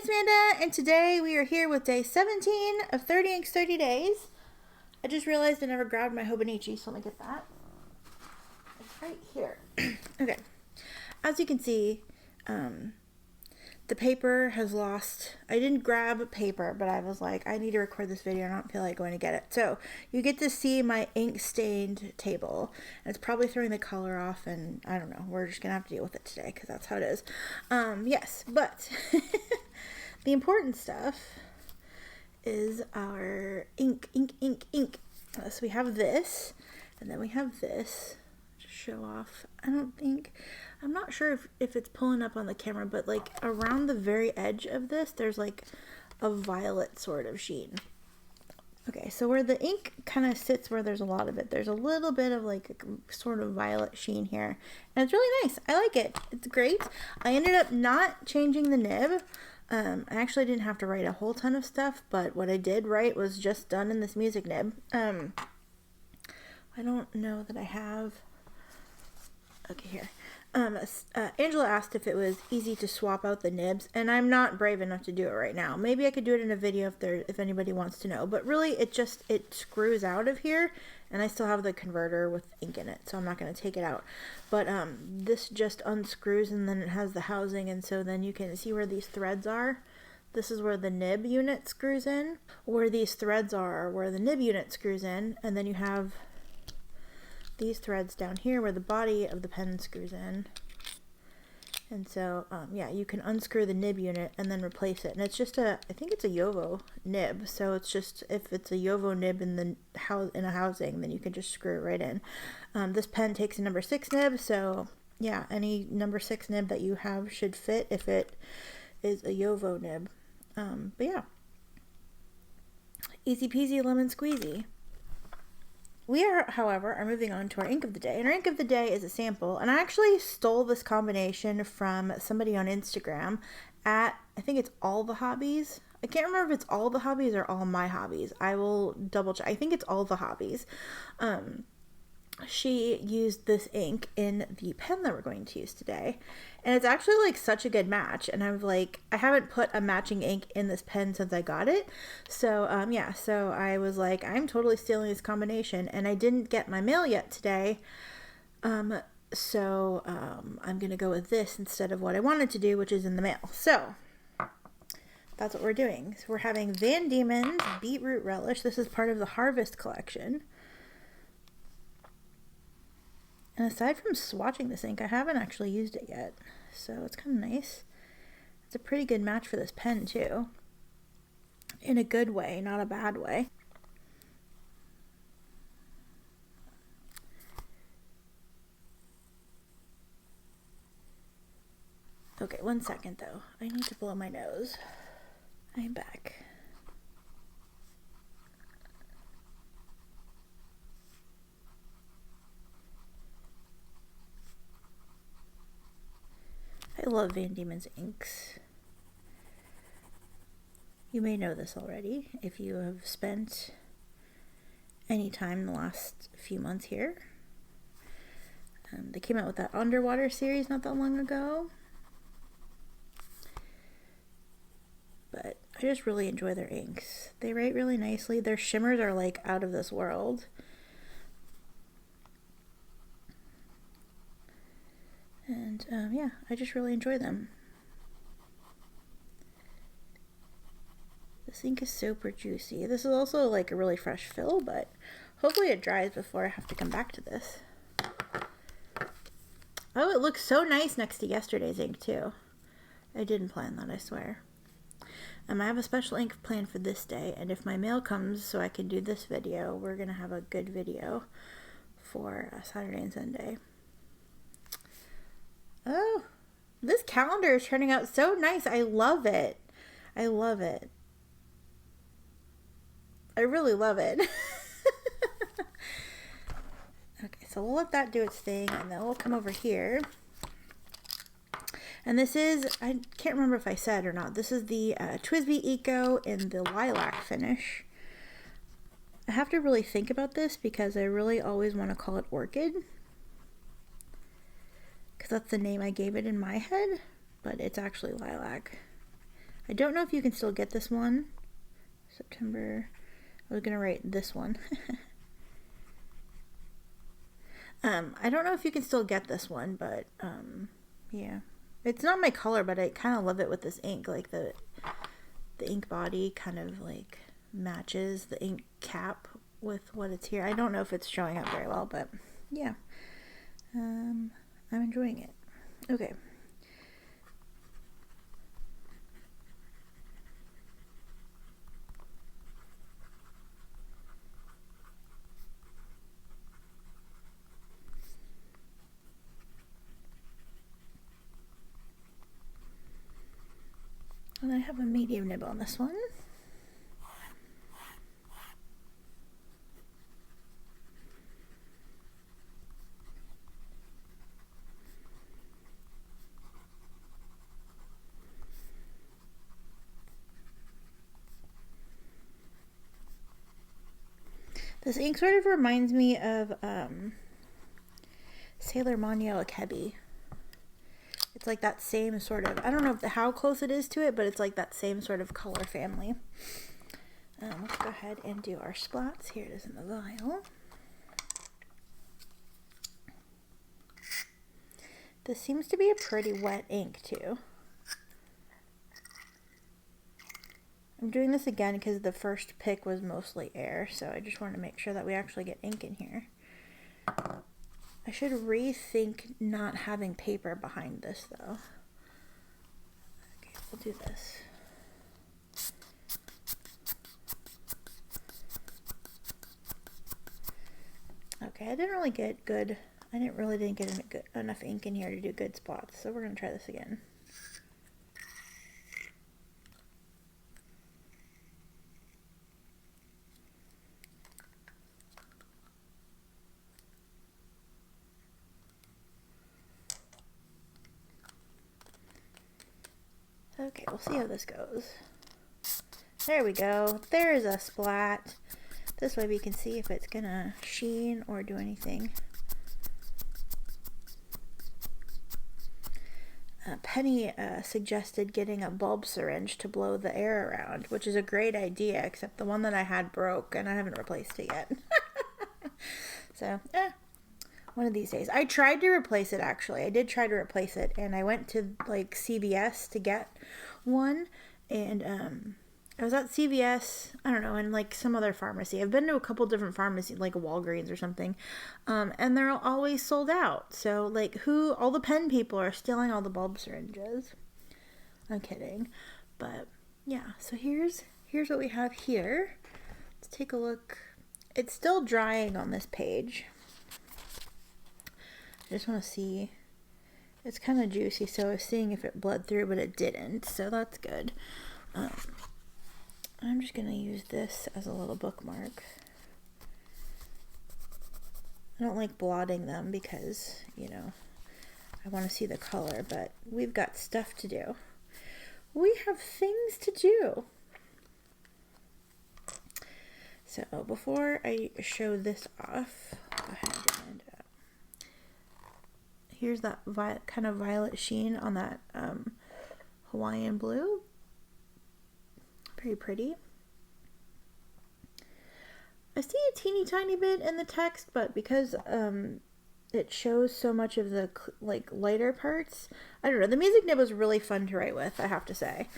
it's Amanda, and today we are here with day 17 of 30 Inks 30 Days. I just realized I never grabbed my Hobonichi, so let me get that. It's right here. Okay. As you can see, the paper has lost. I didn't grab paper, but I was like, I need to record this video. I don't feel like going to get it. So you get to see my ink-stained table. And it's probably throwing the color off, and I don't know. We're just going to have to deal with it today because that's how it is. Yes, but the important stuff is our ink. So we have this, and then we have this. Show off. I'm not sure if it's pulling up on the camera, but like around the very edge of this there's like a violet sort of sheen. Okay, so where the ink kind of sits, where there's a lot of it, there's a little bit of like a sort of violet sheen here, and it's really nice. I like it. It's great. I ended up not changing the nib. I actually didn't have to write a whole ton of stuff, but what I did write was just done in this music nib. I don't know that I have. Okay, here. Angela asked if it was easy to swap out the nibs, and I'm not brave enough to do it right now. Maybe I could do it in a video if anybody wants to know. But really, it screws out of here, and I still have the converter with ink in it, so I'm not going to take it out. But this just unscrews, and then it has the housing, and so then you can see where these threads are. This is where the nib unit screws in. Where these threads are where the nib unit screws in, and then you have these threads down here where the body of the pen screws in. And so yeah, you can unscrew the nib unit and then replace it, and it's just I think it's a Yovo nib, so it's just, if it's a Yovo nib in a housing, then you can just screw it right in. This pen takes a number 6 nib, so yeah, any number 6 nib that you have should fit if it is a Yovo nib. But yeah, easy peasy lemon squeezy. We are, however, moving on to our ink of the day. And our ink of the day is a sample. And I actually stole this combination from somebody on Instagram at, I think it's All the Hobbies. I can't remember if it's All the Hobbies or All My Hobbies. I will double check. I think it's All the Hobbies. She used this ink in the pen that we're going to use today. And it's actually like such a good match. And I'm like, I haven't put a matching ink in this pen since I got it. So yeah, so I was like, I'm totally stealing this combination. And I didn't get my mail yet today. So I'm going to go with this instead of what I wanted to do, which is in the mail. So that's what we're doing. So we're having Van Dieman's Beetroot Relish. This is part of the Harvest collection. And aside from swatching this ink, I haven't actually used it yet, so it's kind of nice. It's a pretty good match for this pen, too. In a good way, not a bad way. Okay, 1 second, though. I need to blow my nose. I'm back. I love Van Dieman's inks. You may know this already if you have spent any time in the last few months here. They came out with that Underwater series not that long ago. But I just really enjoy their inks. They write really nicely. Their shimmers are like out of this world. And yeah, I just really enjoy them. This ink is super juicy. This is also like a really fresh fill, but hopefully it dries before I have to come back to this. Oh, it looks so nice next to yesterday's ink too. I didn't plan that, I swear. I have a special ink planned for this day, and if my mail comes so I can do this video, we're going to have a good video for Saturday and Sunday. Oh, this calendar is turning out so nice. I love it. I love it. I really love it. Okay, so we'll let that do its thing, and then we'll come over here. And this is, I can't remember if I said or not, this is the TWSBI Eco in the Lilac finish. I have to really think about this because I really always want to call it Orchid, because that's the name I gave it in my head, but it's actually Lilac. I don't know if you can still get this one. September, I was gonna write this one. I don't know if you can still get this one, but yeah. It's not my color, but I kind of love it with this ink. Like the ink body kind of like matches the ink cap with what it's here. I don't know if it's showing up very well, but yeah. I'm enjoying it. Okay. And I have a medium nib on this one. This ink sort of reminds me of Sailor Mono Akebi. It's like that same sort of, I don't know how close it is to it, but it's like that same sort of color family. Let's go ahead and do our splats. Here it is in the vial. This seems to be a pretty wet ink too. I'm doing this again because the first pick was mostly air, so I just wanted to make sure that we actually get ink in here. I should rethink not having paper behind this though. Okay, we'll do this. Okay, I didn't really get good. I didn't get enough ink in here to do good spots, so we're gonna try this again. Okay, we'll see how this goes. There we go. There is a splat. This way we can see if it's gonna sheen or do anything. Penny suggested getting a bulb syringe to blow the air around, which is a great idea, except the one that I had broke and I haven't replaced it yet. So, one of these days. I tried to replace it actually. I did try to replace it, and I went to like CVS to get one, and I was at CVS, I don't know, and like some other pharmacy. I've been to a couple different pharmacies, like a Walgreens or something, and they're always sold out. So like all the pen people are stealing all the bulb syringes. I'm kidding, but yeah. So here's what we have here. Let's take a look. It's still drying on this page. I just want to see. It's kind of juicy, so I was seeing if it bled through, but it didn't, so that's good. I'm just going to use this as a little bookmark. I don't like blotting them because, you know, I want to see the color, but we've got stuff to do. We have things to do. So before I show this off, go ahead and here's that kind of violet sheen on that Hawaiian blue. Very pretty. I see a teeny tiny bit in the text, but because it shows so much of the like lighter parts, I don't know. The music nib was really fun to write with, I have to say.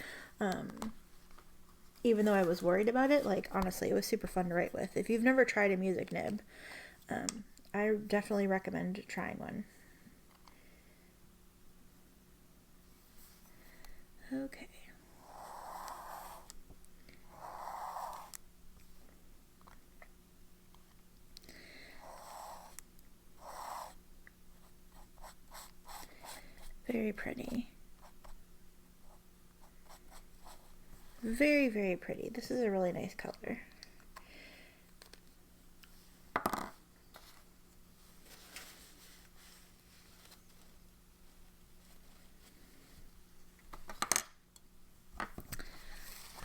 Even though I was worried about it, like honestly, it was super fun to write with. If you've never tried a music nib, I definitely recommend trying one. Okay. Very pretty. Very, very pretty. This is a really nice color.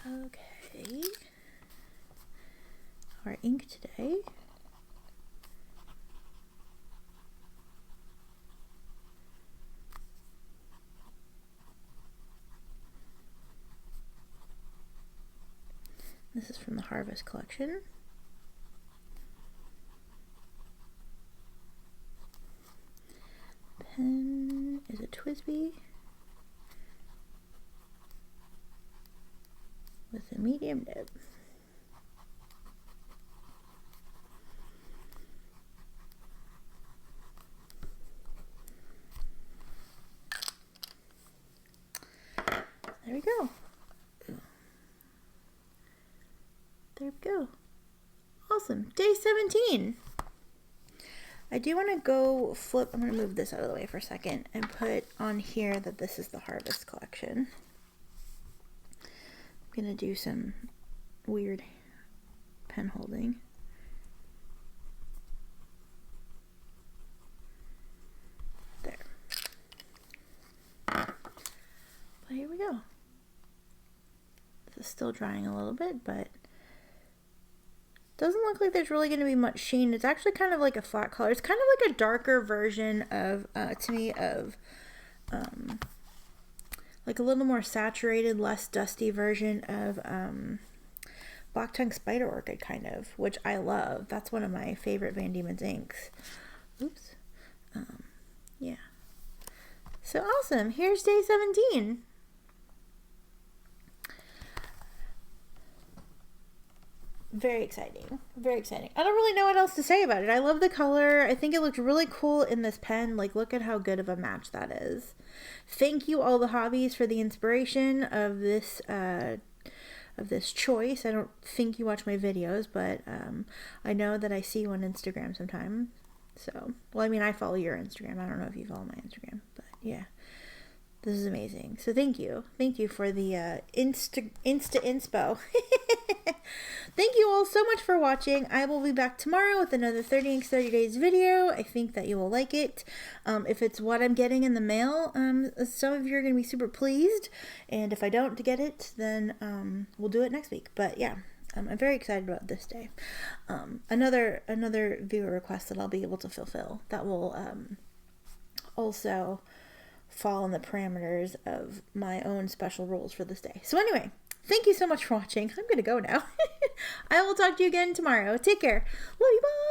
Okay. Our ink today. This is from the Harvest collection. Pen is a TWSBI with a medium nib. There we go. There we go. Awesome. Day 17. I do want to go flip. I'm going to move this out of the way for a second and put on here that this is the Harvest collection. I'm going to do some weird pen holding. There. But here we go. This is still drying a little bit, but doesn't look like there's really going to be much sheen. It's actually kind of like a flat color. It's kind of like a darker version of, to me, of like a little more saturated, less dusty version of Black Tongue Spider Orchid, kind of, which I love. That's one of my favorite Van Dieman's inks. Oops. Yeah. So awesome. Here's day 17. Very exciting. Very exciting. I don't really know what else to say about it. I love the color. I think it looks really cool in this pen. Like, look at how good of a match that is. Thank you, all the hobbies, for the inspiration of this choice. I don't think you watch my videos, but I know that I see you on Instagram sometimes. So, well, I mean, I follow your Instagram. I don't know if you follow my Instagram, but yeah. This is amazing. So thank you. Thank you for the Insta inspo. Thank you all so much for watching. I will be back tomorrow with another 30 Inks 30 Days video. I think that you will like it. If it's what I'm getting in the mail, some of you are going to be super pleased. And if I don't get it, then we'll do it next week. But yeah, I'm very excited about this day. Another viewer request that I'll be able to fulfill. That will also fall in the parameters of my own special rules for this day. So anyway, thank you so much for watching. I'm gonna go now. I will talk to you again tomorrow. Take care. Love you. Bye.